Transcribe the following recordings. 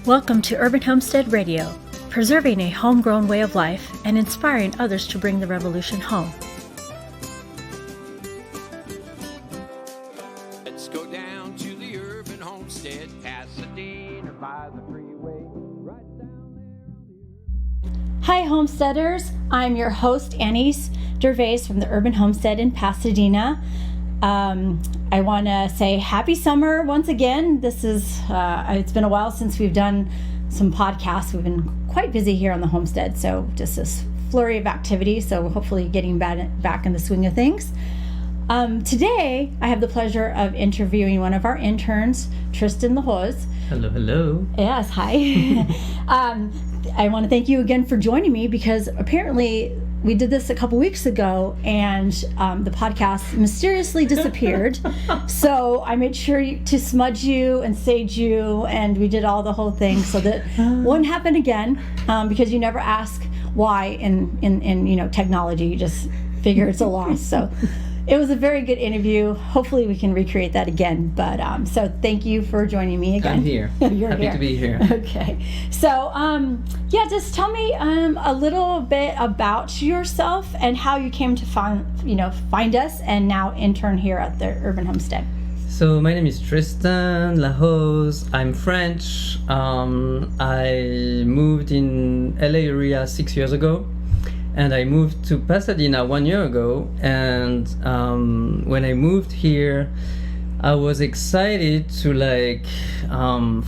Welcome to Urban Homestead Radio, preserving a homegrown way of life and inspiring others to bring the revolution home. Let's go down to the Urban Homestead, Pasadena by the freeway, right down there. Hi Homesteaders, I'm your host Anais Dervaes from the Urban Homestead in Pasadena. I want to say happy summer once again. This is, it's been a while since we've done some podcasts. We've been quite busy here on the homestead, so just this flurry of activity, so hopefully getting back in the swing of things. Today, I have the pleasure of interviewing one of our interns, Tristan Lahoz. Hello, hello. Yes, hi. I want to thank you again for joining me because apparently we did this a couple weeks ago and the podcast mysteriously disappeared. So I made sure to smudge you and sage you, and we did all the whole thing so that wouldn't happen again, because you never ask why in technology. You just figure it's a loss. So it was a very good interview. Hopefully we can recreate that again. But so thank you for joining me again. I'm here. You're Happy here. to be here. Okay. So just tell me a little bit about yourself and how you came to find us and now intern here at the Urban Homestead. So my name is Tristan Lahoz. I'm French. I moved in LA area 6 years ago. And I moved to Pasadena 1 year ago, and when I moved here, I was excited to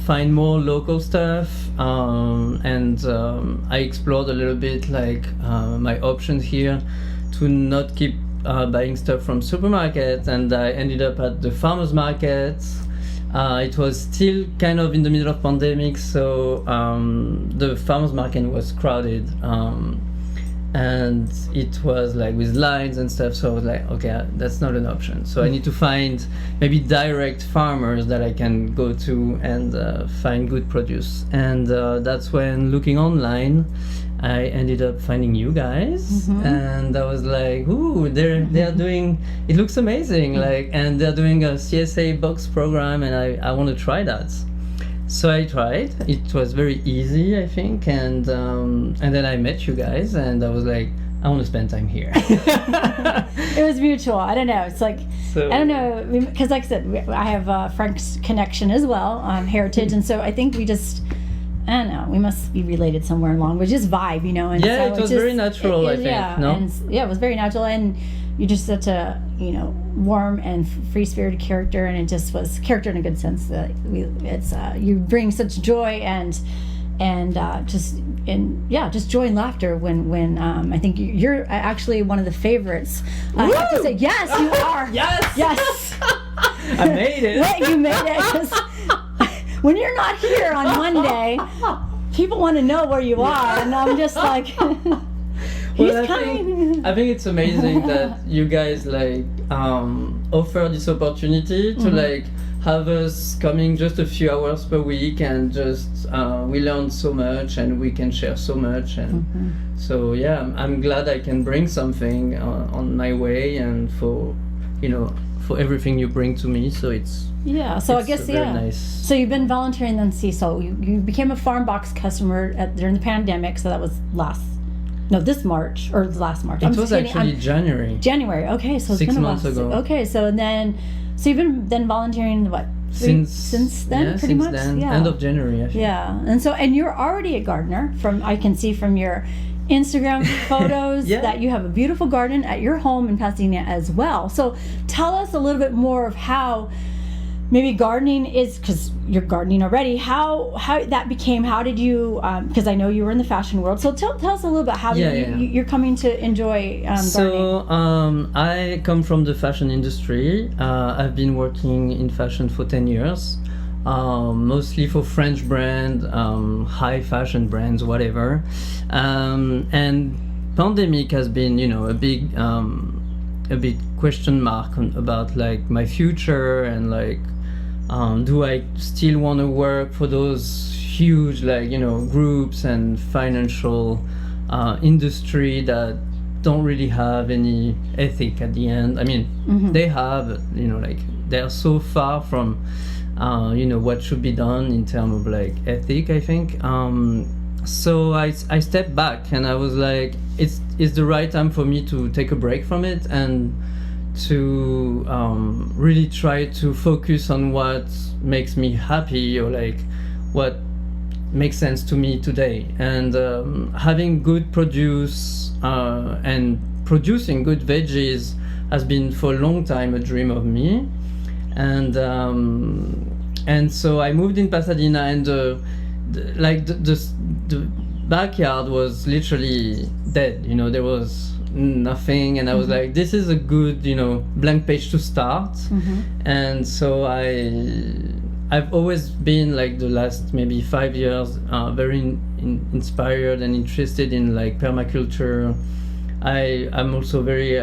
find more local stuff, and I explored a little bit my options here to not keep buying stuff from supermarkets, and I ended up at the farmers market. It was still kind of in the middle of pandemic, so the farmers market was crowded. And it was with lines and stuff, so I was like, okay, that's not an option. So I need to find maybe direct farmers that I can go to and find good produce. And that's when, looking online, I ended up finding you guys, and I was like, ooh, they're doing, it looks amazing, and they're doing a CSA box program, and I want to try that. So I tried. It was very easy, I think, and then I met you guys, and I was like, I want to spend time here. It was mutual. I don't know. It's I don't know, because like I said, I have a French connection as well, heritage, and so I think we just, I don't know, we must be related somewhere along. We just vibe, And yeah, so it was very natural, I think. Yeah, no? and it was very natural, and you're just such a warm and free-spirited character, and it just was character in a good sense. That you bring such joy and just joy and laughter when I think you're actually one of the favorites. I have to say, yes, you are. Yes. I made it. Wait, you made it. 'Cause when you're not here on Monday, people want to know where you are, and I'm just like. Well, I think it's amazing that you guys offer this opportunity to have us coming just a few hours per week, and just we learn so much and we can share so much, and so yeah, I'm glad I can bring something on my way, and for everything you bring to me. So it's I guess very nice. So you've been volunteering then. So you became a farm box customer during the pandemic. So that was this March or last March. It was actually January. January. Okay, so it's 6 been months ago. Okay, so you've been then volunteering what? Since then, pretty much. Yeah. End of January. Actually. Yeah, and you're already a gardener. I can see from your Instagram photos that you have a beautiful garden at your home in Pasadena as well. So tell us a little bit more of how. Maybe gardening is, because you're gardening already, how that became, how did you, because I know you were in the fashion world, so tell us a little bit how you're coming to enjoy gardening. So I come from the fashion industry. I've been working in fashion for 10 years, mostly for French brand, high fashion brands, whatever. And pandemic has been, a big question mark about my future, and do I still want to work for those huge groups and financial industry that don't really have any ethic at the end? I mean, they have, they're so far from what should be done in terms of like ethic, I think. So I stepped back and I was like, it's the right time for me to take a break from it and to really try to focus on what makes me happy or like what makes sense to me today. And having good produce and producing good veggies has been for a long time a dream of me. And so I moved in Pasadena, and the backyard was literally dead. There was nothing, and I was like, this is a good blank page to start. And so I've always been like the last maybe 5 years very inspired and interested in like permaculture. I'm also very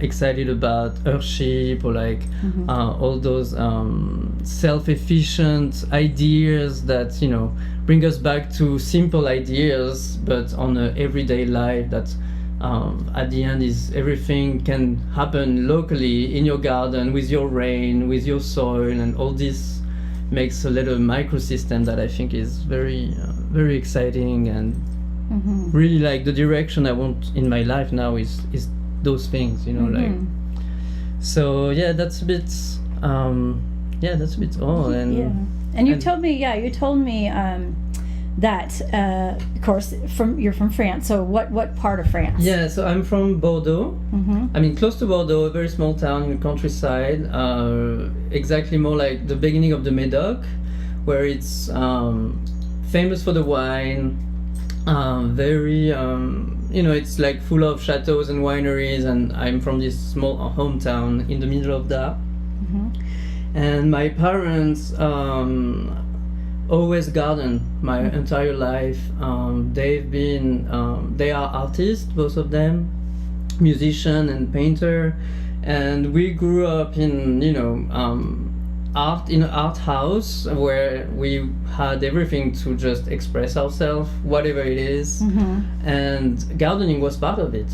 excited about Earthship or like all those self-efficient ideas that bring us back to simple ideas, but on an everyday life that at the end is everything can happen locally in your garden with your rain, with your soil, and all this makes a little microsystem that I think is very very exciting, and really like the direction I want in my life now is those things, like. So yeah, that's a bit all. And you told me that of course you're from France. So what part of France? Yeah, so I'm from Bordeaux. I mean, close to Bordeaux, a very small town in the countryside, exactly more like the beginning of the Médoc, where it's famous for the wine, very it's like full of chateaus and wineries, and I'm from this small hometown in the middle of that. And my parents always garden my entire life. They are artists, both of them, musician and painter, and we grew up in art in an art house where we had everything to just express ourselves, whatever it is. And gardening was part of it.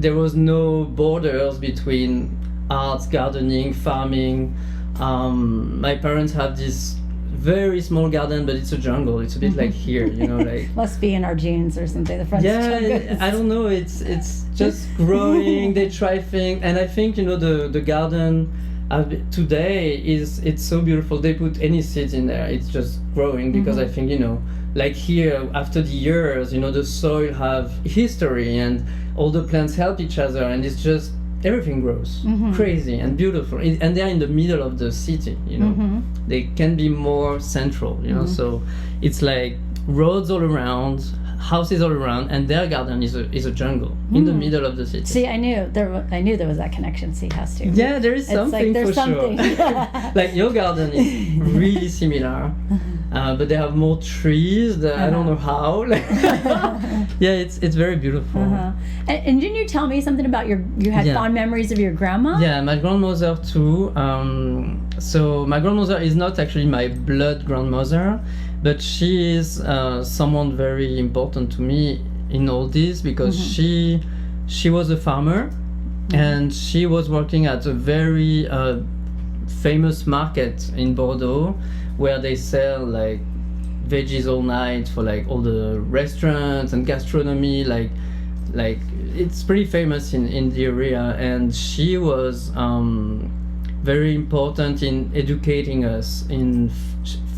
There was no borders between art, gardening, farming. My parents have this very small garden, but it's a jungle. It's a bit like here, like must be in our genes or something. The French jungle. I don't know. It's just growing. They try things, and I think the garden today it's so beautiful. They put any seeds in there, it's just growing, because I think like here, after the years, the soil have history, and all the plants help each other, and it's just everything grows crazy and beautiful, and they're in the middle of the city. They can be more central, so it's like roads all around, houses all around, and their garden is a jungle in the middle of the city. See, I knew there was that connection. See, has to. Yeah, there is something, there's for something. sure. Like your garden is really similar, but they have more trees. I don't know how. Yeah, it's very beautiful. And didn't you tell me something about you had fond memories of your grandma? Yeah, my grandmother too. So my grandmother is not actually my blood grandmother, but she is someone very important to me in all this, because she was a farmer, and she was working at a very famous market in Bordeaux, where they sell like veggies all night for like all the restaurants and gastronomy, like it's pretty famous in the area. And she was very important in educating us in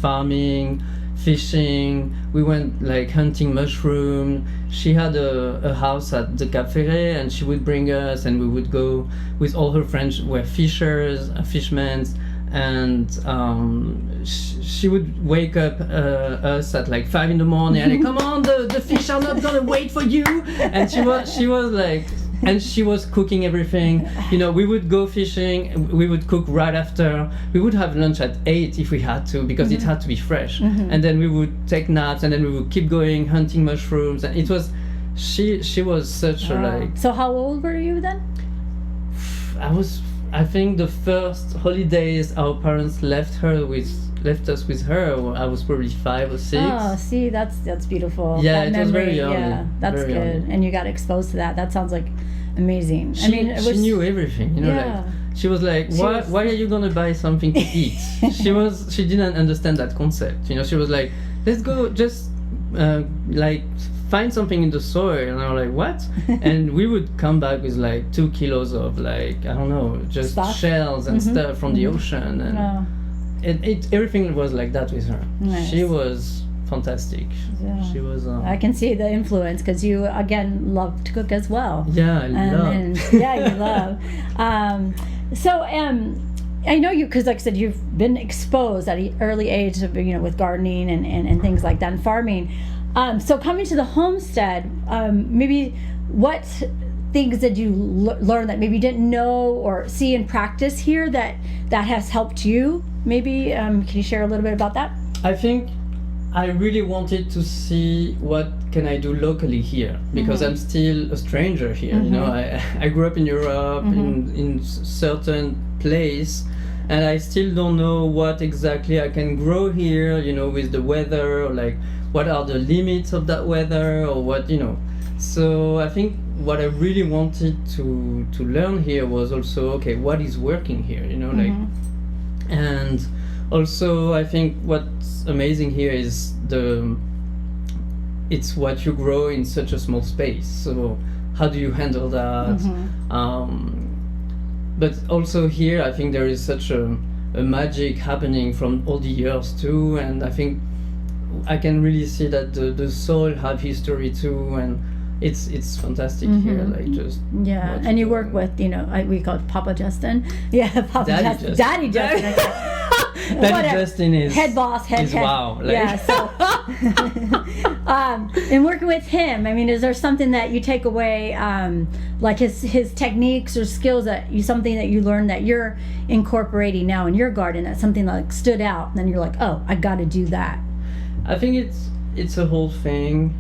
farming, fishing. We went like hunting mushroom. She had a house at the Cap Ferret, and she would bring us, and we would go with all her friends who were fishermen, and she would wake up us at like 5 a.m. and like, come on, the fish are not gonna wait for you. And she was like, and she was cooking everything. We would go fishing, we would cook right after. We would have lunch at 8 if we had to, because it had to be fresh. And then we would take naps, and then we would keep going hunting mushrooms. And it was, she was such a like. So how old were you then? I think the first holidays our parents left us with her, I was probably 5 or 6. Oh, see, that's beautiful. Yeah, that it was very early. Yeah, that's very good. early. And you got exposed to that. That sounds like amazing. She, I mean, it was, she knew everything, you know, Yeah. like she was like, She why, was- why are you gonna buy something to eat? She didn't understand that concept, you know. She was like, let's go just like find something in the soil, and I was like, what? And we would come back with like 2 kilos of like, I don't know, just Stuff? shells and stuff from the ocean, and Oh, it everything was like that with her. Nice. She was fantastic. Yeah. She was I can see the influence because you again love to cook as well. yeah, I love. And yeah, you love. I know you because, like I said, you've been exposed at an early age, to, you know, with gardening and things like that, and farming. So coming to the homestead, maybe what things did you learn that maybe you didn't know or see in practice here that has helped you? Maybe can you share a little bit about that? I think I really wanted to see what can I do locally here, because I'm still a stranger here. You know, I grew up in Europe in certain place, and I still don't know what exactly I can grow here. You know, with the weather, or like what are the limits of that weather, or what, you know. So I think what I really wanted to learn here was also, okay, what is working here? You know, like, and also I think what's amazing here is it's what you grow in such a small space. So how do you handle that? But also here I think there is such a magic happening from all the years too, and I think I can really see that the soil have history too, and it's fantastic here. Like just Yeah, watching and you it. work with, you know, we call it Papa Justin. Yeah, Papa Daddy Justin. Justin. Daddy Justin. Daddy Whatever. Justin is Head boss, head. wow. Like, Yeah. So, and working with him, I mean, is there something that you take away, like his techniques or skills something that you learned that you're incorporating now in your garden, that something like stood out, and then you're like, oh, I got to do that. I think it's a whole thing.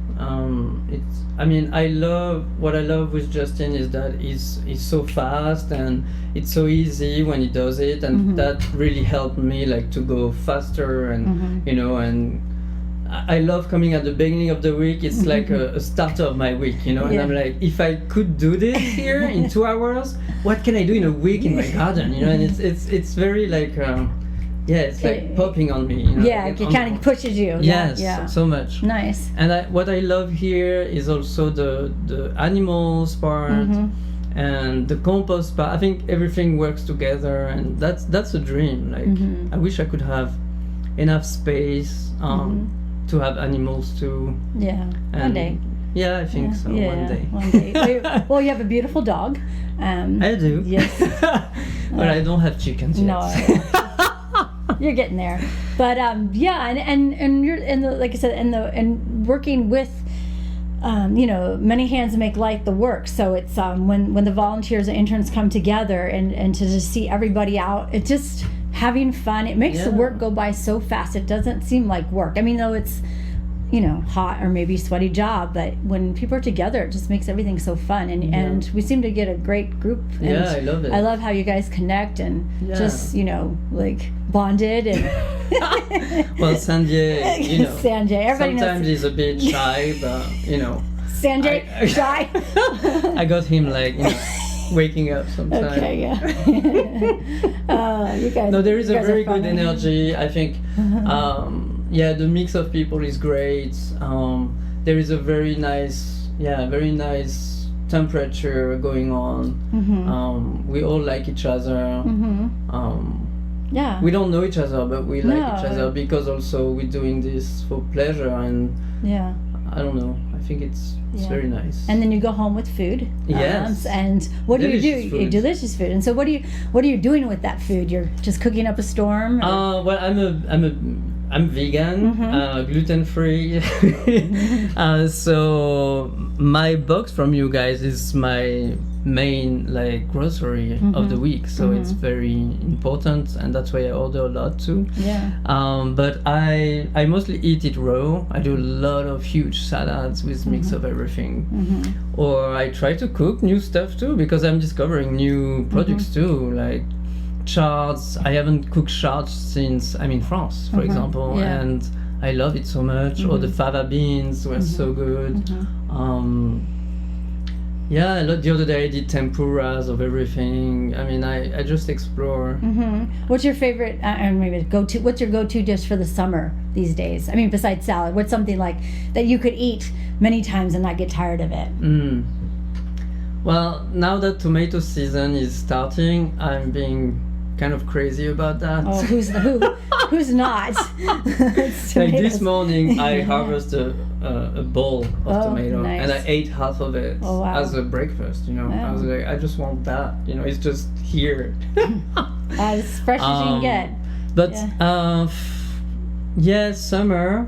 I mean, what I love with Justin is that he's so fast, and it's so easy when he does it, and that really helped me like to go faster, and you know, and I love coming at the beginning of the week. It's like a starter of my week, you know, and Yeah. I'm like, if I could do this here in 2 hours, what can I do in a week in my garden, you know? And it's very like yeah, it's like popping on me, you know? Yeah, it kind of pushes you. Yes, Yeah. so much. Nice. And what I love here is also the animals part and the compost part. I think everything works together, and that's a dream. Like I wish I could have enough space to have animals too. Yeah. One And day. Yeah, I think so. Yeah, One day. One day. Well, you have a beautiful dog. I do. Yes. But I don't have chickens yet. No. You're getting there, but yeah, and you're like I said, and working with, you know, many hands make light the work. So it's when the volunteers and interns come together and to just see everybody out, it just having fun. It makes the Yeah. work go by so fast. It doesn't seem like work. I mean, though it's, you know, hot or maybe sweaty job, but when people are together, it just makes everything so fun. And we seem to get a great group. And Yeah, I love it. I love how you guys connect and Yeah. just, you know, like bonded and Well, Sanjay, you know, Sanjay. Everybody sometimes knows he's a bit shy, but you know, Sanjay. I- Shy. I got him like, you know, waking up sometimes. Okay, yeah. You guys. No, there is you a guys are very good fun. energy. I think, yeah, the mix of people is great. There is a very nice temperature going on. We all like each other. Yeah. We don't know each other, but we like No. each other because also we're doing this for pleasure, and Yeah. I don't know. I think it's Yeah. very nice. And then you go home with food. Yes. And what do you Delicious do? food. Delicious food. And so what are you doing with that food? You're just cooking up a storm? or- Well, I'm vegan, gluten free. So my box from you guys is my main like grocery of the week. So it's very important, and that's why I order a lot too. Yeah. But I mostly eat it raw. I do a lot of huge salads with mix of everything. Or I try to cook new stuff too, because I'm discovering new products too, like chards. I haven't cooked chards since I'm in France, for example, Yeah. and I love it so much. Or the fava beans were so good. Yeah, a lot. The other day I did tempuras of everything. I mean, I just explore. What's your favorite, and maybe what's your go-to dish for the summer these days? I mean, besides salad, what's something like that you could eat many times and not get tired of it? Well, now that tomato season is starting, I'm being kind of crazy about that. Oh, who's not? Like this morning, I harvested a bowl of tomato, nice. and I ate half of it as a breakfast. You know, Wow. I was like, I just want that. You know, it's just here. As fresh as you can get. But summer.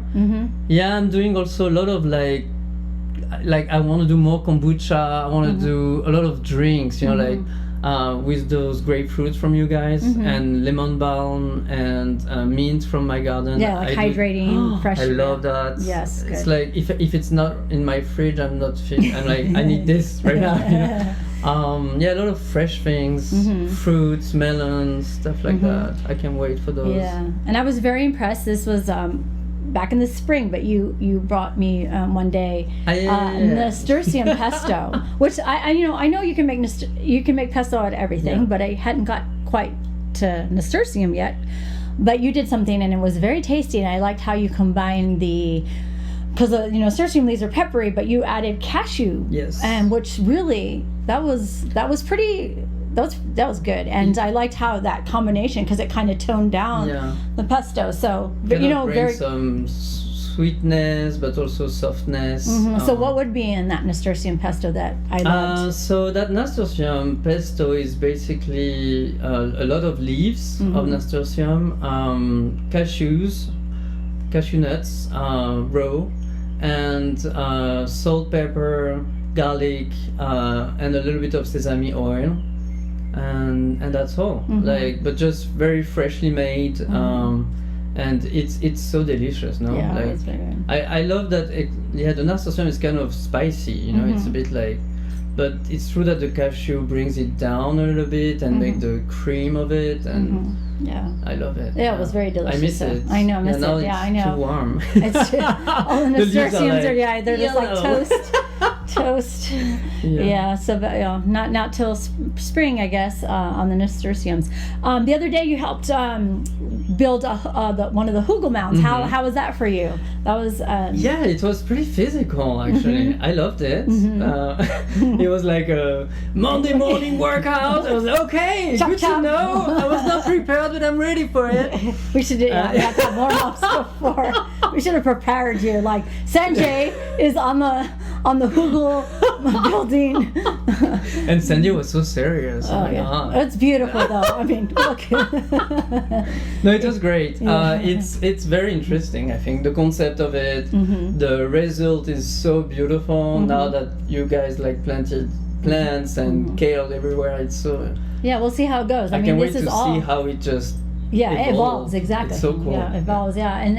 Yeah, I'm doing also a lot of like I want to do more kombucha. I want to do a lot of drinks. You know, like. With those grapefruits from you guys and lemon balm and mint from my garden. Yeah, like hydrating, fresh. I love that. Yes, good. It's like if it's not in my fridge, I'm not fit. I'm like I need this right now. You know? Yeah, a lot of fresh things, fruits, melons, stuff like that. I can't wait for those. Yeah, and I was very impressed. This was back in the spring, but you brought me one day Nasturtium Pesto, which I know you can make pesto out of everything, but I hadn't got quite to Nasturtium yet. But you did something, and it was very tasty, and I liked how you combined because nasturtium leaves are peppery, but you added cashew, and which really that was pretty. That was good, and I liked how that combination, because it kind of toned down the pesto. So, but very some sweetness, but also softness. So, what would be in that Nasturtium Pesto that I loved? So that Nasturtium Pesto is basically a lot of leaves of Nasturtium, cashew nuts, raw, and salt, pepper, garlic, and a little bit of sesame oil. And that's all. But just very freshly made, and it's so delicious. No, yeah, it's very good. I love that. The Nasturtium is kind of spicy. You know, it's a bit like, but it's true that the cashew brings it down a little bit and make the cream of it, and I love it. Yeah, it was very delicious. I miss it. I know, miss now it. Yeah, I know. It's too warm. It's too, all the nasturtiums they're just like yellow. toast. Yeah. So, but, not till spring, I guess, on the nasturtiums. The other day you helped build one of the Hugo mounds. How was that for you? That was yeah, it was pretty physical actually. I loved it. It was like a Monday morning workout. I was like, okay, chop, good chop. to know. I was not prepared, but I'm ready for it. We should do that more months before. We should have prepared you. Like Sanjay is on the Hugo building. And Sandy was so serious. Oh my God. It's beautiful though. I mean, look. No, it was great. It's very interesting. I think the concept of it, the result is so beautiful. Now that you guys planted plants and kale everywhere, it's so. Yeah, we'll see how it goes. I mean, can't wait to see how it just. Yeah, it evolves, exactly. It's so cool. Yeah, it evolves, yeah. And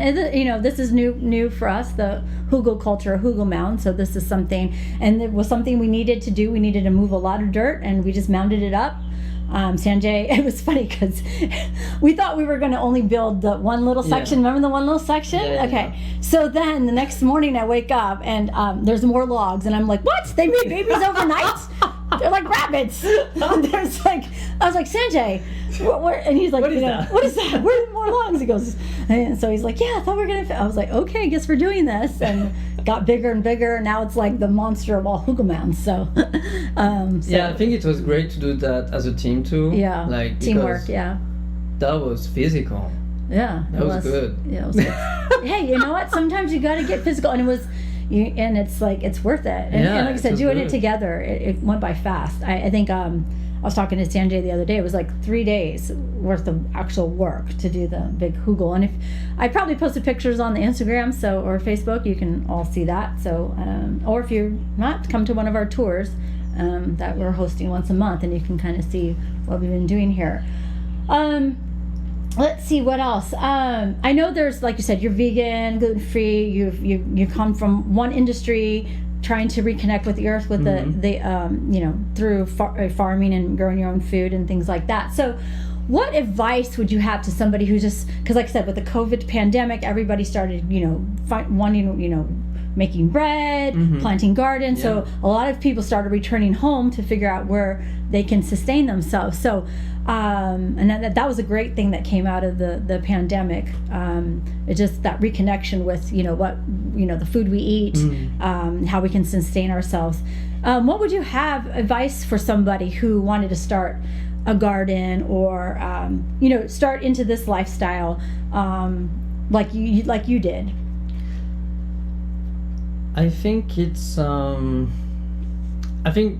this is new for us, the Hugelkultur, Hugo Mound. So this is something, and it was something we needed to do. We needed to move a lot of dirt, and we just mounded it up. Sanjay, it was funny because we thought we were going to only build the one little section. Remember the one little section? Yeah, okay. So then the next morning I wake up and there's more logs, and I'm like, what? They made babies overnight? They're like rabbits. There's I was like, Sanjay, and he's like, what is that? What is that? Where are more logs? He goes, and so he's like, yeah, I thought we were going to. I was like, okay, I guess we're doing this, and got bigger and bigger. And now it's like the monster of all Hugo mounds. So, yeah, I think it was great to do that as a team too. Yeah, teamwork. Yeah, that was physical. Yeah, that was good. Yeah, it was good. Hey, you know what? Sometimes you got to get physical, and it was. And it's like it's worth it, and like I said, doing it together, it went by fast. I think I was talking to Sanjay the other day. It was like 3 days worth of actual work to do the big Hugel. And if I probably posted pictures on the Instagram or Facebook, you can all see that. So or if you're not, come to one of our tours that we're hosting once a month, and you can kind of see what we've been doing here. Let's see what else. I know there's, like you said, you're vegan, gluten-free. You come from one industry, trying to reconnect with the earth with the through farming and growing your own food and things like that. So, what advice would you have to somebody who just, because like I said, with the COVID pandemic, everybody started wanting making bread, planting gardens. So a lot of people started returning home to figure out where they can sustain themselves. So, and that was a great thing that came out of the pandemic. It's just that reconnection with, the food we eat, how we can sustain ourselves. What would you have advice for somebody who wanted to start a garden or, start into this lifestyle, like you did? I think it's I think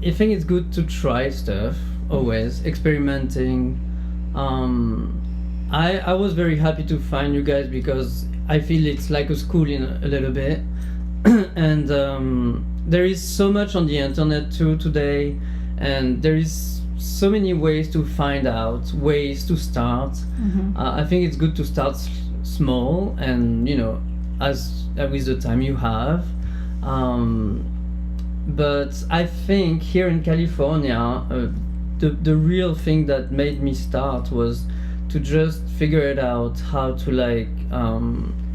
it's good to try stuff, always experimenting. I was very happy to find you guys because I feel it's like a school in a little bit. And there is so much on the internet too today, and there is so many ways to find out, ways to start. I think it's good to start small and, as with the time you have. But I think here in California, the real thing that made me start was to just figure it out how to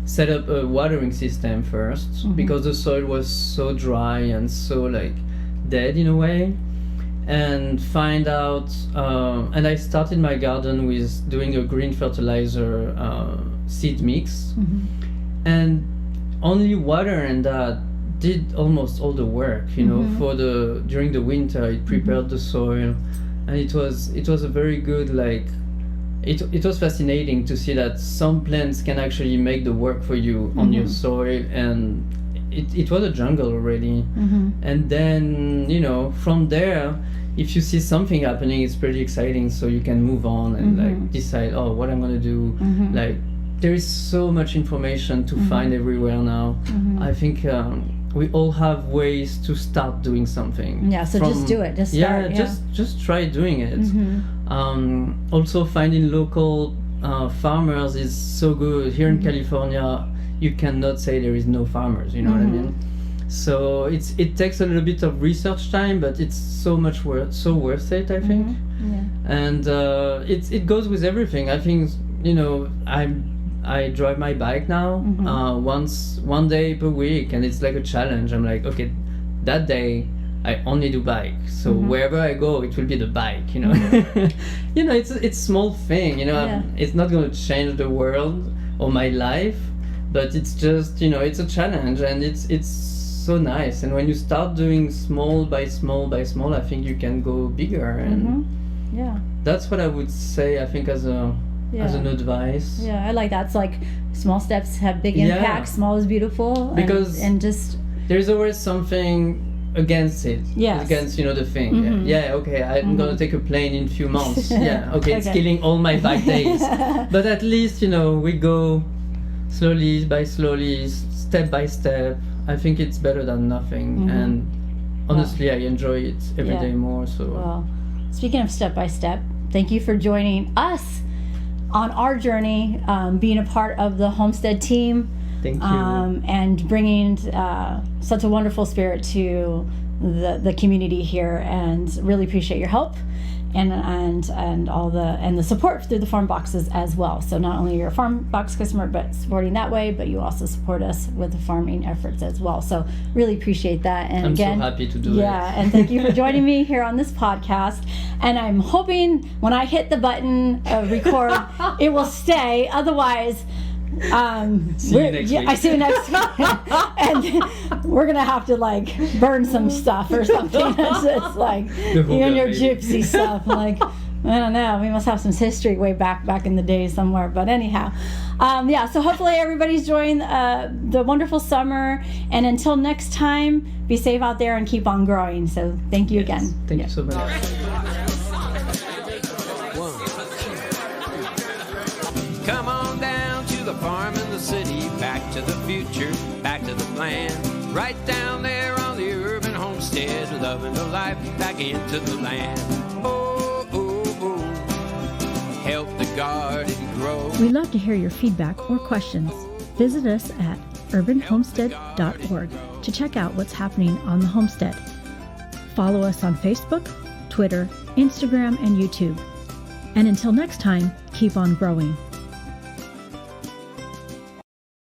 set up a watering system first, because the soil was so dry and so dead in a way, and find out. And I started my garden with doing a green fertilizer seed mix, and only water and that did almost all the work, during the winter. It prepared the soil, and it was a very good it was fascinating to see that some plants can actually make the work for you on your soil, and it was a jungle already. And then from there, if you see something happening, it's pretty exciting, so you can move on and decide, what I'm gonna do. There is so much information to find everywhere now. I think we all have ways to start doing something. Yeah, so just do it. Just start. Just try doing it. Also, finding local farmers is so good. Here in California, you cannot say there is no farmers. You know what I mean? So it takes a little bit of research time, but it's so worth it. I think. And it goes with everything. I think I drive my bike now one day per week, and it's like a challenge. I'm like, okay, that day I only do bike, so wherever I go it will be the bike. It's small thing. It's not going to change the world or my life, but it's just it's a challenge, and it's so nice. And when you start doing small by small by small, I think you can go bigger. And that's what I would say, I think, as an advice. I like that. It's like small steps have big impact. Small is beautiful. Because and just there's always something against it. Against the thing. Okay, I'm gonna take a plane in a few months. Okay, it's killing all my bike days. But at least we go slowly, step by step. I think it's better than nothing. And honestly, I enjoy it every day more. So well, speaking of step by step, thank you for joining us on our journey, being a part of the Homestead team. Thank you. And bringing such a wonderful spirit to the community here, and really appreciate your help and all the support through the farm boxes as well. So not only you're a farm box customer, but supporting that way, but you also support us with the farming efforts as well. So really appreciate that. And I'm again, so happy to do it. And thank you for joining me here on this podcast. And I'm hoping when I hit the button record, it will stay. Otherwise, see you next week. I see you next week. And we're gonna have to burn some stuff or something. It's like you and your gypsy stuff. I don't know. We must have some history way back in the day somewhere. But anyhow, so hopefully everybody's enjoying the wonderful summer. And until next time, be safe out there and keep on growing. So thank you again. Thank you so much. Come on down to the farm in the city, back to the future, back to the plan. Right down there on the Urban Homestead, loving the life back into the land. Oh, oh, oh, help the garden grow. We'd love to hear your feedback or questions. Visit us at urbanhomestead.org to check out what's happening on the homestead. Follow us on Facebook, Twitter, Instagram, and YouTube. And until next time, keep on growing.